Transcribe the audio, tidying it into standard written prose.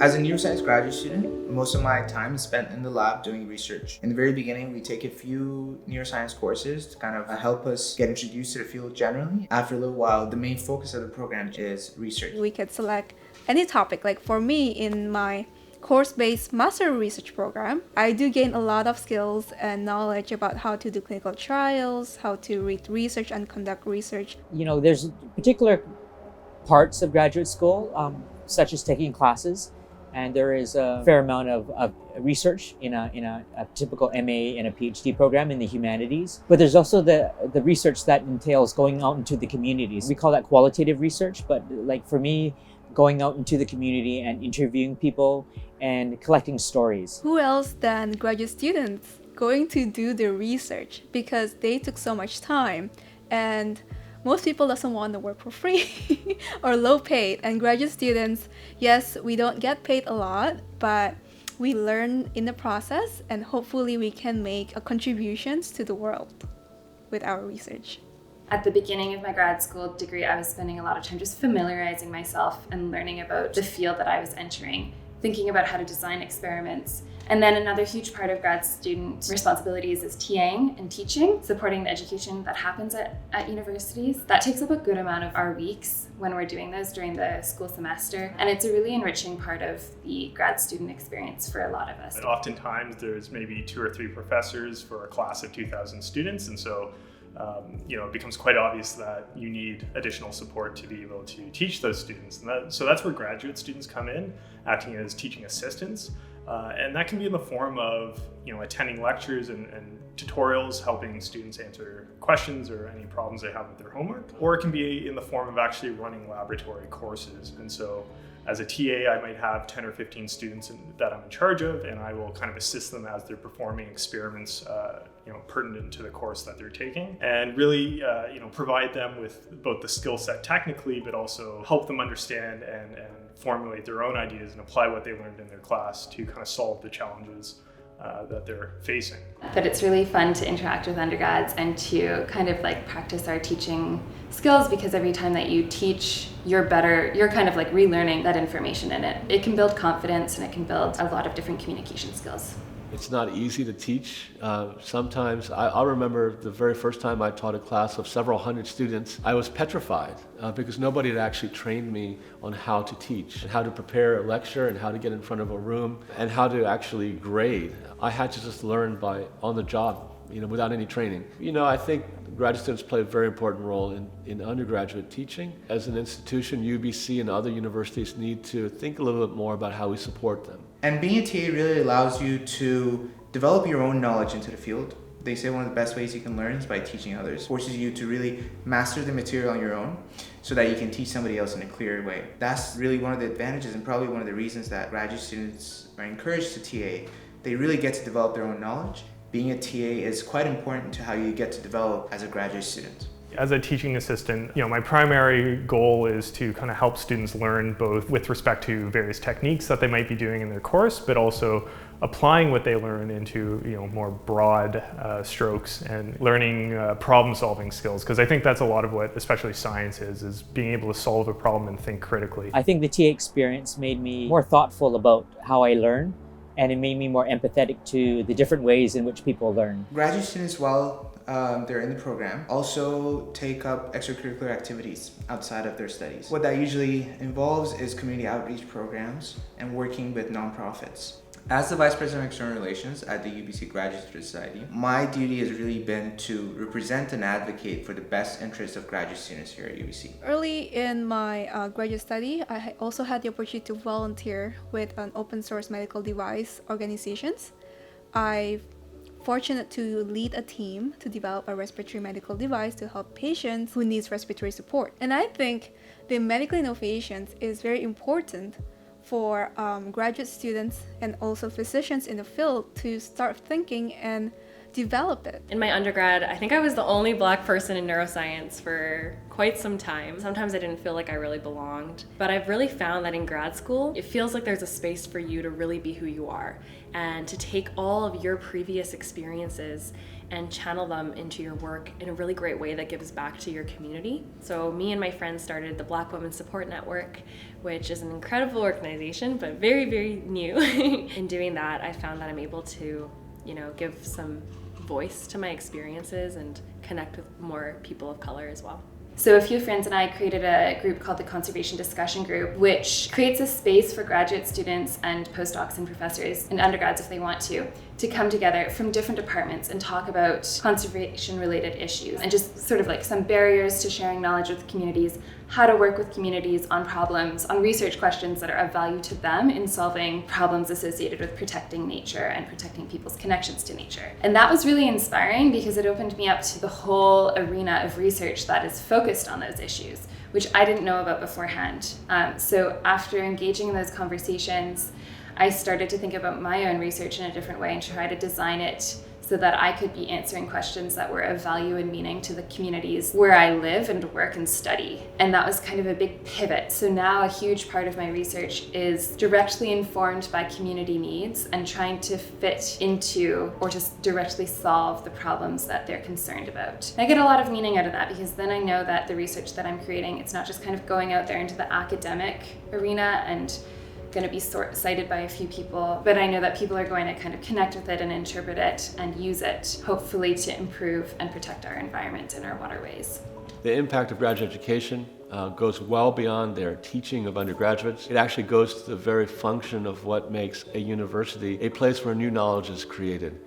As a neuroscience graduate student, most of my time is spent in the lab doing research. In the very beginning, we take a few neuroscience courses to kind of help us get introduced to the field generally. After a little while, the main focus of the program is research. We could select any topic. Like for me, in my course-based master research program, I do gain a lot of skills and knowledge about how to do clinical trials, how to read research and conduct research. There's particular parts of graduate school, such as taking classes, and there is a fair amount of research in a typical MA and a PhD program in the humanities. But there's also the research that entails going out into the communities. We call that qualitative research, but like for me, going out into the community and interviewing people and collecting stories. Who else than graduate students going to do the research, because they took so much time, and most people doesn't want to work for free or low paid. And graduate students, yes, we don't get paid a lot, but we learn in the process, and hopefully we can make a contributions to the world with our research. At the beginning of my grad school degree, I was spending a lot of time just familiarizing myself and learning about the field that I was entering, thinking about how to design experiments. And then another huge part of grad student responsibilities is TAing and teaching, supporting the education that happens at universities. That takes up a good amount of our weeks when we're doing those during the school semester. And it's a really enriching part of the grad student experience for a lot of us. And oftentimes there's maybe 2 or 3 professors for a class of 2,000 students. And so it becomes quite obvious that you need additional support to be able to teach those students. And so that's where graduate students come in, acting as teaching assistants. And that can be in the form of attending lectures and tutorials, helping students answer questions or any problems they have with their homework. Or it can be in the form of actually running laboratory courses. And so as a TA, I might have 10 or 15 students that I'm in charge of, and I will kind of assist them as they're performing experiments pertinent to the course that they're taking, and really provide them with both the skill set technically, but also help them understand and formulate their own ideas and apply what they learned in their class to kind of solve the challenges that they're facing. But it's really fun to interact with undergrads and to kind of like practice our teaching skills, because every time that you teach, you're kind of like relearning that information in it. It can build confidence, and it can build a lot of different communication skills. It's not easy to teach. Sometimes, I remember the very first time I taught a class of several hundred students, I was petrified because nobody had actually trained me on how to teach, and how to prepare a lecture, and how to get in front of a room, and how to actually grade. I had to just learn on the job, without any training. I think graduate students play a very important role in undergraduate teaching. As an institution, UBC and other universities need to think a little bit more about how we support them. And being a TA really allows you to develop your own knowledge into the field. They say one of the best ways you can learn is by teaching others. It forces you to really master the material on your own so that you can teach somebody else in a clear way. That's really one of the advantages, and probably one of the reasons that graduate students are encouraged to TA. They really get to develop their own knowledge. Being a TA is quite important to how you get to develop as a graduate student. As a teaching assistant, my primary goal is to kind of help students learn both with respect to various techniques that they might be doing in their course, but also applying what they learn into more broad strokes and learning problem-solving skills. Because I think that's a lot of what especially science is being able to solve a problem and think critically. I think the TA experience made me more thoughtful about how I learn, and it made me more empathetic to the different ways in which people learn. Graduate students, while they're in the program, also take up extracurricular activities outside of their studies. What that usually involves is community outreach programs and working with nonprofits. As the Vice President of External Relations at the UBC Graduate Society, my duty has really been to represent and advocate for the best interests of graduate students here at UBC. Early in my graduate study, I also had the opportunity to volunteer with an open source medical device organizations. I'm fortunate to lead a team to develop a respiratory medical device to help patients who need respiratory support. And I think the medical innovations is very important for graduate students and also physicians in the field to start thinking and develop it. In my undergrad, I think I was the only Black person in neuroscience for quite some time. Sometimes I didn't feel like I really belonged, but I've really found that in grad school, it feels like there's a space for you to really be who you are and to take all of your previous experiences and channel them into your work in a really great way that gives back to your community. So me and my friends started the Black Women Support Network, which is an incredible organization, but very, very new. In doing that, I found that I'm able to, give some voice to my experiences and connect with more people of color as well. So a few friends and I created a group called the Conservation Discussion Group, which creates a space for graduate students and postdocs and professors and undergrads, if they want to come together from different departments and talk about conservation-related issues and just sort of like some barriers to sharing knowledge with communities, how to work with communities on problems, on research questions that are of value to them in solving problems associated with protecting nature and protecting people's connections to nature. And that was really inspiring because it opened me up to the whole arena of research that is focused on those issues, which I didn't know about beforehand. So after engaging in those conversations, I started to think about my own research in a different way and try to design it so that I could be answering questions that were of value and meaning to the communities where I live and work and study. And that was kind of a big pivot. So now a huge part of my research is directly informed by community needs and trying to fit into or just directly solve the problems that they're concerned about. And I get a lot of meaning out of that because then I know that the research that I'm creating, it's not just kind of going out there into the academic arena and going to be cited by a few people, but I know that people are going to kind of connect with it and interpret it and use it, hopefully to improve and protect our environment and our waterways. The impact of graduate education goes well beyond their teaching of undergraduates. It actually goes to the very function of what makes a university a place where new knowledge is created.